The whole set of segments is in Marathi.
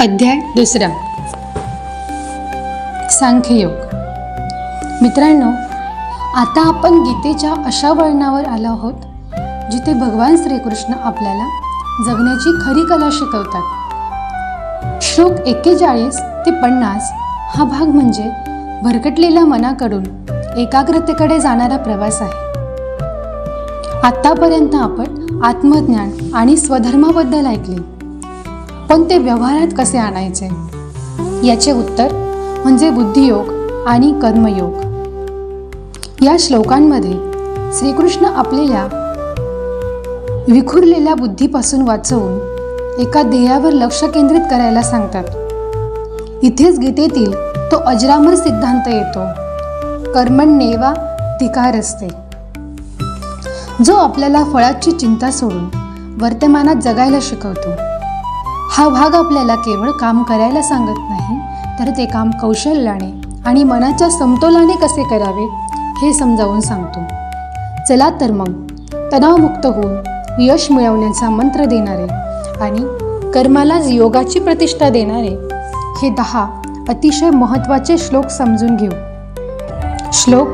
अध्याय 2 सांख्ययोग। मित्रांनो, आता आपण गीतेच्या अशा वळणावर आलो आहोत जिथे भगवान श्रीकृष्ण आपल्याला जगण्याची खरी कला शिकवतात। श्लोक 41 ते 50 हा भाग म्हणजे भरकटलेल्या मनाकडून एकाग्रतेकडे जाणारा प्रवास आहे। आतापर्यंत आपण आत्मज्ञान आणि स्वधर्माबद्दल ऐकले, पण ते व्यवहारात कसे आणायचे याचे उत्तर म्हणजे बुद्धियोग आणि कर्मयोग। या श्लोकांमध्ये श्रीकृष्ण आपल्याला विखुरलेल्या बुद्धीपासून वाचवून एका ध्येयावर लक्ष केंद्रित करायला सांगतात। इथेच गीतेतील तो अजरामर सिद्धांत येतो, कर्मण्येवाधिकारस्ते, जो आपल्याला फळाची चिंता सोडून वर्तमानात जगायला शिकवतो। हा भाग आपल्याला केवळ काम करायला सांगत नाही, तर ते काम कौशल्याने आणि मनाच्या समतोलाने कसे करावे हे समजावून सांगतो। चला तर मग तणावमुक्त होऊन यश मिळवण्याचा मंत्र देणारे आणि कर्मालाच योगाची प्रतिष्ठा देणारे हे 10 अतिशय महत्त्वाचे श्लोक समजून घेऊ। श्लोक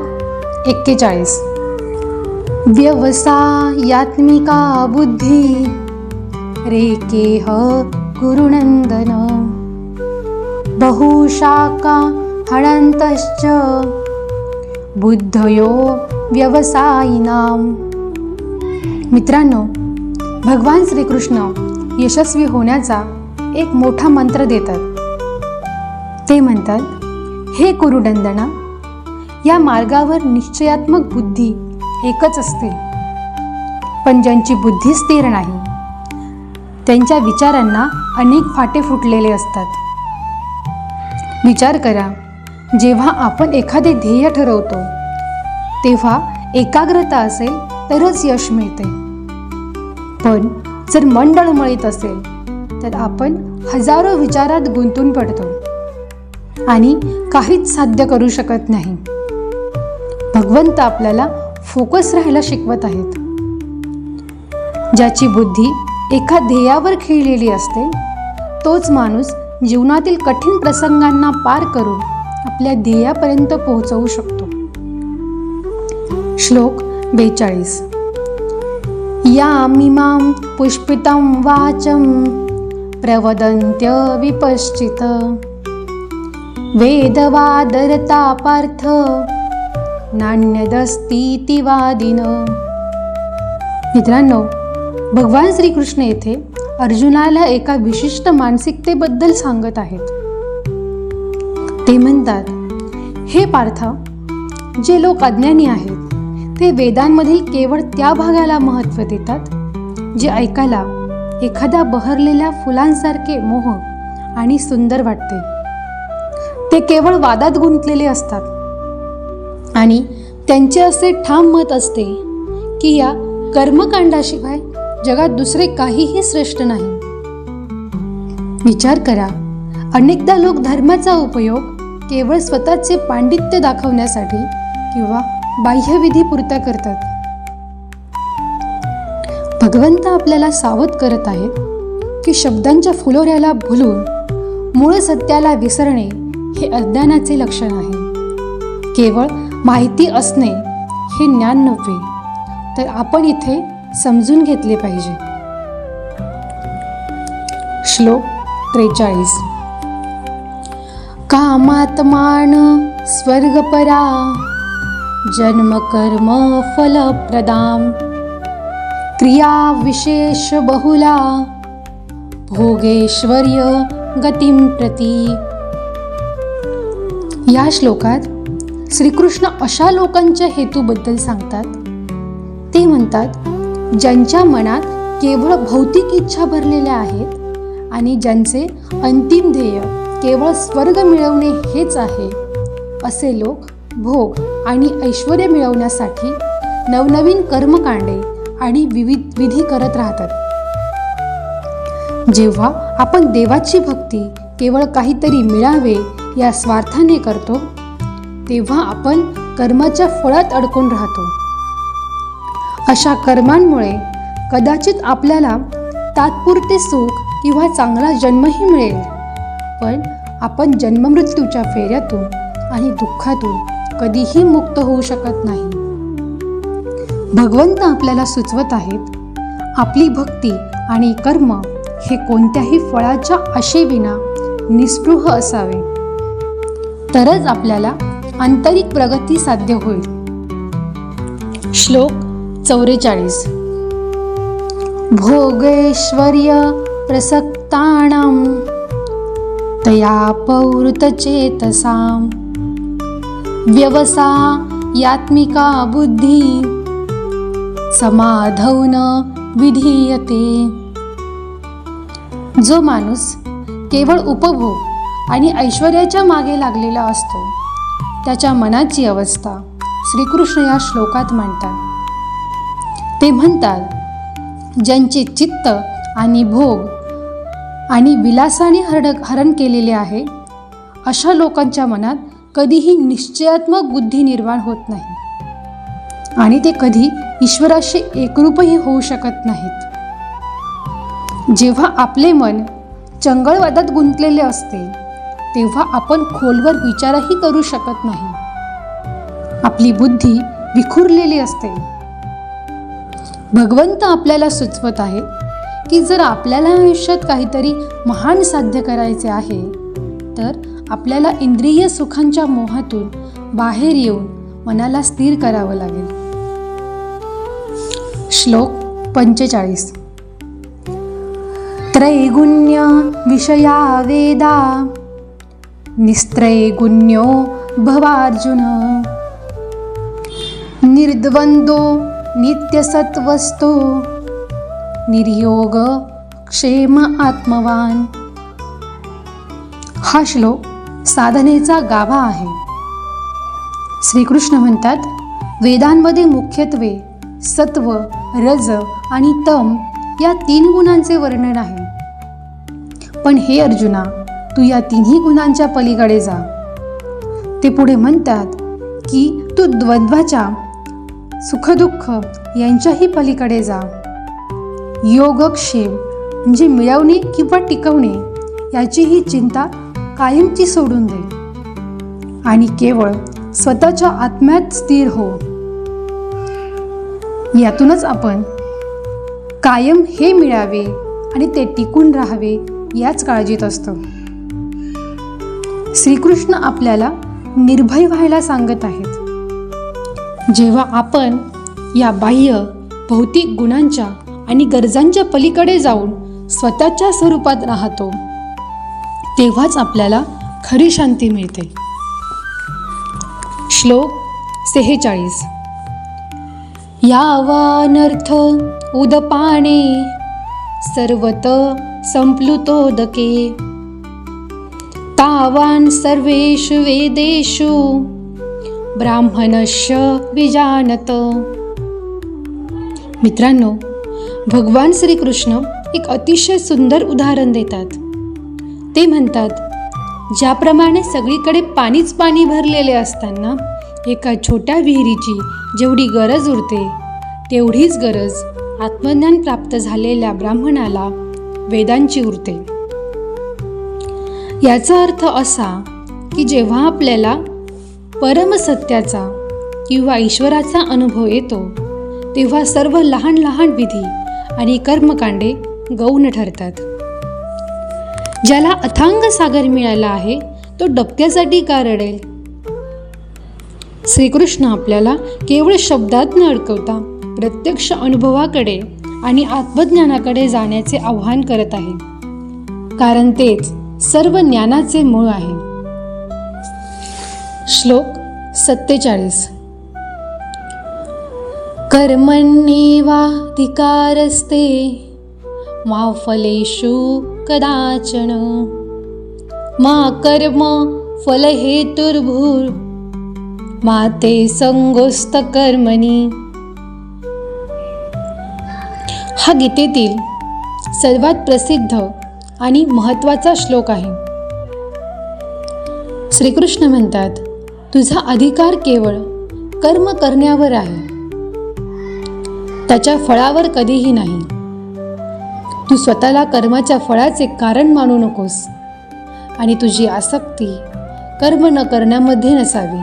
41। व्यवसायात्मिका बुद्धी रेकेह गुरुनंदन, बहुशाखा हणन्तश्च बुद्धयो व्यवसायिनाम। मित्रांनो, भगवान श्रीकृष्ण यशस्वी होण्याचा एक मोठा मंत्र देतात। ते म्हणतात, हे कुरुनंदना, या मार्गावर निश्चयात्मक बुद्धी एकच असते, पण ज्यांची बुद्धी स्थिर नाही त्यांच्या विचारांना अनेक फाटे फुटलेले असतात। विचार करा, जेव्हा आपण एखादे ध्येय ठरवतो तेव्हा एकाग्रता असेल तरच यश मिळते, पण जर मन डळमळीत असेल तर आपण हजारो विचारात गुंतून पडतो आणि काहीच साध्य करू शकत नाही। भगवंत आपल्याला फोकस राहायला शिकवत आहेत। ज्याची बुद्धी एका ध्येयावर खिळलेली असते तोच माणूस जीवनातील कठीण प्रसंगांना पार करून आपल्या ध्येयापर्यंत पोहोचवू शकतो। श्लोक 42। यामिमां पुष्पितं वाचं प्रवदन्त्य विपश्चित, वेदवादरता पार्थ नान्यदस्तीति वादिन। मित्रांनो, भगवान श्रीकृष्ण येथे अर्जुनाला एका विशिष्ट मानसिकतेबद्दल सांगत आहेत। ते म्हणतात, हे पार्थ, जे लोक अज्ञानी आहेत ते वेदांमधील केवळ त्या भागाला महत्त्व देतात जे ऐकायला एखाद्या बहरलेल्या फुलांसारखे मोहक आणि सुंदर वाटते। ते केवळ वादात गुंतलेले असतात आणि त्यांचे असे ठाम मत असते की या कर्मकांडाशिवाय जगात दुसरे काहीही श्रेष्ठ नाही। विचार करा, अनेकदा लोक धर्माचा उपयोग केवळ स्वतःचे पांडित्य दाखवण्यासाठी किंवा बाह्यविधी पुरता करतात। भगवंत आपल्याला सावध करत आहेत की शब्दांच्या फुलोऱ्याला भुलून मूळ सत्याला विसरणे हे अज्ञानाचे लक्षण आहे। केवळ माहिती असणे हे ज्ञान नव्हे, तर आपण इथे समजून घेतले पाहिजे। श्लोक 43। कामात्मान स्वर्गपरा जन्म कर्म फलप्रदाम, क्रिया विशेष बहुला भोगेश्वर्य गतिं प्रती। या श्लोकात श्रीकृष्ण अशा लोकांच्या हेतूबद्दल सांगतात। ते म्हणतात, ज्यांच्या मनात केवळ भौतिक इच्छा भरलेल्या आहेत आणि ज्यांचे अंतिम ध्येय केवळ स्वर्ग मिळवणे हेच आहे, असे लोक भोग आणि ऐश्वर्य मिळवण्यासाठी नवनवीन कर्मकांडे आणि विविध विधी करत राहतात। जेव्हा आपण देवाची भक्ती केवळ काहीतरी मिळावे या स्वार्थाने करतो तेव्हा आपण कर्माच्या फळात अडकून राहतो। अशा कर्मांमुळे कदाचित आपल्याला तात्पुरते सुख किंवा चांगला जन्मही मिळेल, पण आपण जन्ममृत्यूच्या फेऱ्यातून आणि दुःखातून कधीही मुक्त होऊ शकत नाही. भगवंत आपल्याला सुचवत आहेत, आपली भक्ती आणि कर्म हे कोणत्याही फळाच्या आशेविना निस्पृह असावे, तरच आपल्याला आंतरिक प्रगती साध्य होईल. श्लोक 44. भोगैश्वर्य प्रसक्तानां तया पौरुतचेतसां व्यवसायात्मिका बुद्धी समाधौ न विधीयते. जो माणूस केवळ उपभोग आणि ऐश्वर्याच्या मागे लागलेला असतो, त्याच्या मनाची अवस्था श्रीकृष्ण या श्लोकात मांडतात. ते म्हणतात, ज्यांचे चित्त आणि भोग आणि विलासाने हरण केलेले आहे, अशा लोकांच्या मनात कधीही निश्चयात्मक बुद्धी निर्माण होत नाही आणि ते कधी ईश्वराशी एकरूपही होऊ शकत नाहीत. जेव्हा आपले मन चंगळवादात गुंतलेले असते, तेव्हा आपण खोलवर विचारही करू शकत नाही. आपली बुद्धी विखुरलेली असते. भगवंत आपल्याला सुचवत आहे की जर आपल्याला आयुष्यात काहीतरी महान साध्य करायचे आहे, तर आपल्याला इंद्रिय सुखांच्या मोहातून बाहेर येऊन मनाला स्थिर करावं लागेल. श्लोक 45. त्रैगुण्य विषया वेदा निस्त्रैगुण्यो भवार्जुन निर्द्वंद्वो नित्यसत्त्वस्थो निर्योग क्षेम आत्मवान. हा श्लोक साधनेचा गाभा आहे. श्रीकृष्ण म्हणतात, वेदांमध्ये मुख्यत्वे सत्व, रज आणि तम या 3 गुणांचे वर्णन आहे. पण हे अर्जुना, तू या 3ही गुणांच्या पलीकडे जा. ते पुढे म्हणतात की तू द्वंद्वाच्या सुखदुःख यांच्याही पलीकडे जा. योगक्षेम म्हणजे मिळवणे किंवा टिकवणे याची ही चिंता कायमची सोडून दे आणि केवळ स्वतःच्या आत्म्यात स्थिर हो. यातूनच आपण कायम हे मिळावे आणि ते टिकून राहावे याच काळजीत असतो. श्रीकृष्ण आपल्याला निर्भय व्हायला सांगत आहेत. जेव्हा आपण या बाह्य भौतिक गुणांच्या आणि गरजांच्या पलीकडे जाऊन स्वतःच्या स्वरूपात राहतो, तेव्हाच आपल्याला खरी शांती मिळते. श्लोक 46. यावानर्थ उदपाने सर्वत संप्लुतोदके तावान सर्वेषु वेदेषु ब्राह्मणस्य विजानत. मित्रांनो, भगवान श्रीकृष्ण एक अतिशय सुंदर उदाहरण देतात. ते म्हणतात, ज्याप्रमाणे सगळीकडे पाणीच पाणी भरलेले असताना एका छोट्या विहिरीची जेवढी गरज उरते, तेवढीच गरज आत्मज्ञान प्राप्त झालेल्या ब्राह्मणाला वेदांची उरते. याचा अर्थ असा की जेव्हा आपल्याला परमसत्याचा किंवा ईश्वराचा अनुभव येतो, तेव्हा सर्व लहान लहान विधी आणि कर्मकांडे गौण ठरतात. ज्याला अथांग सागर मिळाला आहे, तो डबक्यासाठी का रडेल? श्रीकृष्ण आपल्याला केवळ शब्दात न अडकवता प्रत्यक्ष अनुभवाकडे आणि आत्मज्ञानाकडे जाण्याचे आव्हान करत आहे, कारण तेच सर्व ज्ञानाचे मूळ आहे. श्लोक 47. कर्मण्येवाधिकारस्ते मा फलेषु कदाचन मा कर्म फलहेतुर्भूर् मा ते संगोस्त कर्मणी. हा गीतेतील सर्वात प्रसिद्ध आणि महत्त्वाचा श्लोक आहे. श्रीकृष्ण म्हणतात, तुझा अधिकार केवळ कर्म करण्यावर आहे, त्याच्या फळावर कधीही नाही. तू स्वतःला कर्माच्या फळाचे कारण मानू नकोस. आणि तुझी आसक्ती कर्म न करण्यामध्ये नसावी.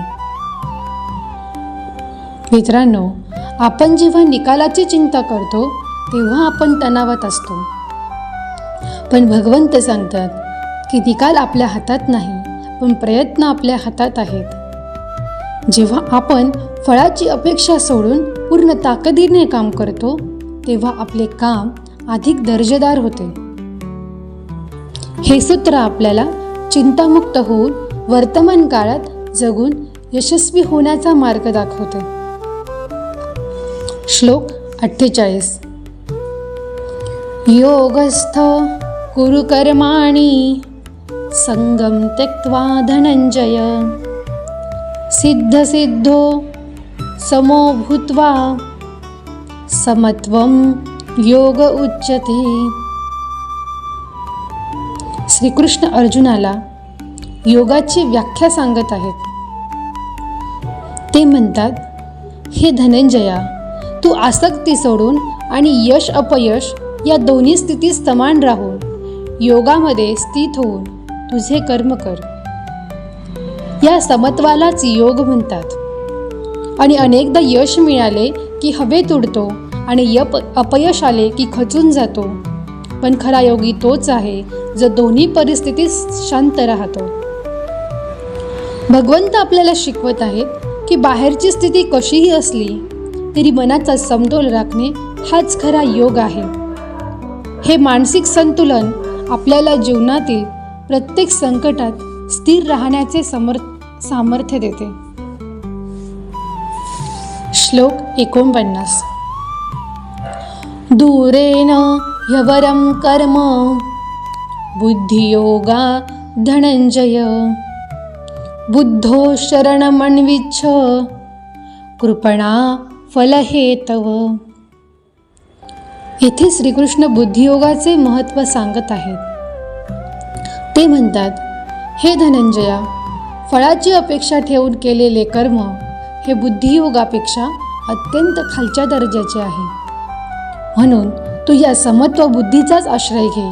मित्रांनो, आपण जेव्हा निकालाची चिंता करतो तेव्हा आपण तणावात असतो. पण भगवंत सांगतात की निकाल आपल्या हातात नाही, पण प्रयत्न आपल्या हातात आहेत. जेव्हा आपण फळाची अपेक्षा सोडून पूर्ण ताकदीने काम करतो तेव्हा आपले काम अधिक दर्जेदार होते. हे सूत्र आपल्याला चिंतामुक्त होऊन वर्तमान काळात जगून यशस्वी होण्याचा मार्ग दाखवते. श्लोक 48. योगस्थ कुरु कर्माणि संगम त्यक्त्वा धनंजय सिद्ध सिद्धो समो भूत्वा समत्वम योग उच्यते. श्रीकृष्ण अर्जुनाला योगाची व्याख्या सांगत आहेत. ते म्हणतात, हे धनंजया, तू आसक्ती सोडून आणि यश अपयश या दोन्ही स्थितीत समान राहून योगामध्ये स्थित होऊन तुझे कर्म कर. या समत्वालाच योग म्हणतात. आणि अनेकदा यश मिळाले की हवेत उडतो आणि अपयश आले की खचून जातो. पण खरा योगी तोच आहे जो दोन्ही परिस्थितीत शांत राहतो. भगवंत आपल्याला शिकवत आहेत की बाहेरची स्थिती कशीही असली तरी मनाचा समतोल राखणे हाच खरा योग आहे. हे मानसिक संतुलन आपल्याला जीवनातील प्रत्येक संकटात स्थिर राहण्याचे सामर्थ्य देते. श्लोक 49. दूरेन ह्यवरं कर्म बुद्धियोगा धनंजय बुद्धो शरणमन्विच्छ कृपणा फलहेतव. येथे श्रीकृष्ण बुद्धियोगाचे महत्त्व सांगत आहेत. ते म्हणतात, हे धनंजया, फळाची अपेक्षा ठेवून केलेले कर्म हे बुद्धियोगापेक्षा अत्यंत खालच्या दर्जाचे आहे. म्हणून तू या समत्व बुद्धीचाच आश्रय घे.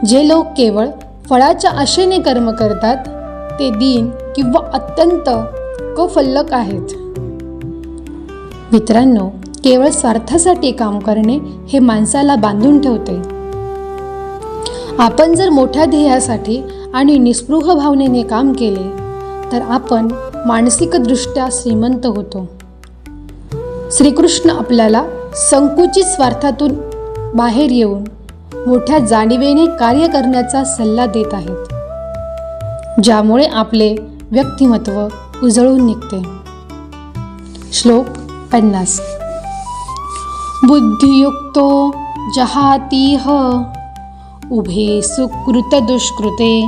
जे लोक केवळ फळाच्या आशेने कर्म करतात ते दीन किंवा अत्यंत कफल्लक आहेत. मित्रांनो, केवळ स्वार्थासाठी काम करणे हे माणसाला बांधून ठेवते. आपण जर मोठ्या ध्येयासाठी आणि निस्पृह भावनेने काम केले तर आपण मानसिकदृष्ट्या श्रीमंत होतो. श्रीकृष्ण आपल्याला संकुचित स्वार्थातून बाहेर येऊन मोठ्या जाणीवेने कार्य करण्याचा सल्ला देत आहेत, ज्यामुळे आपले व्यक्तिमत्व उजळून निघते. श्लोक 50. बुद्धियुक्तो जहातीह उभे सुकृत दुष्कृते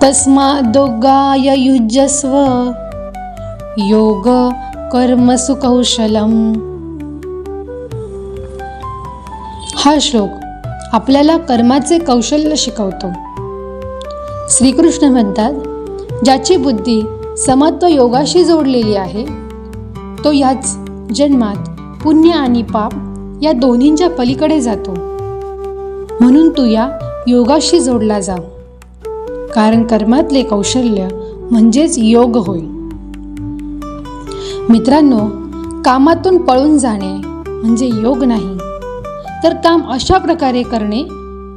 तस्मादोगाय युज्यस्व योग कर्मसु कौशलम. हा श्लोक आपल्याला कर्माचे कौशल्य शिकवतो. श्रीकृष्ण म्हणतात, ज्याची बुद्धी समत्व योगाशी जोडलेली आहे तो याच जन्मात पुण्य आणि पाप या दोन्हींच्या पलीकडे जातो. म्हणून तू या योगाशी जोडला जा, कारण कर्मातले कौशल्य म्हणजेच योग होय. मित्रांनो, कामातून पळून जाणे म्हणजे योग नाही, तर काम अशा प्रकारे करणे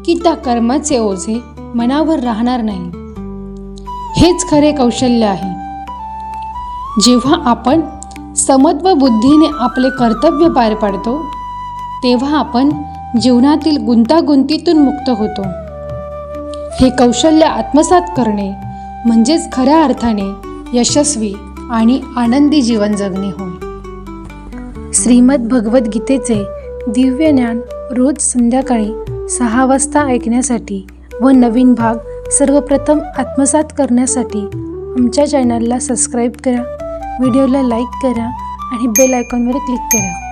की त्या कर्माचे ओझे मनावर राहणार नाही. हेच खरे कौशल्य आहे. जेव्हा आपण समत्व बुद्धीने आपले कर्तव्य पार पाडतो तेव्हा आपण जीवनातील गुंतागुंतीतून मुक्त होतो. हे कौशल्य आत्मसात करणे म्हणजेच खऱ्या अर्थाने यशस्वी आणि आनंदी जीवन जगणे होय. श्रीमद भगवद्गीतेचे दिव्य ज्ञान रोज संध्याकाळी 6 वाजता ऐकण्यासाठी व नवीन भाग सर्वप्रथम आत्मसात करण्यासाठी आमच्या चॅनलला सबस्क्राईब करा, व्हिडिओला लाईक करा आणि बेल आयकॉनवर क्लिक करा.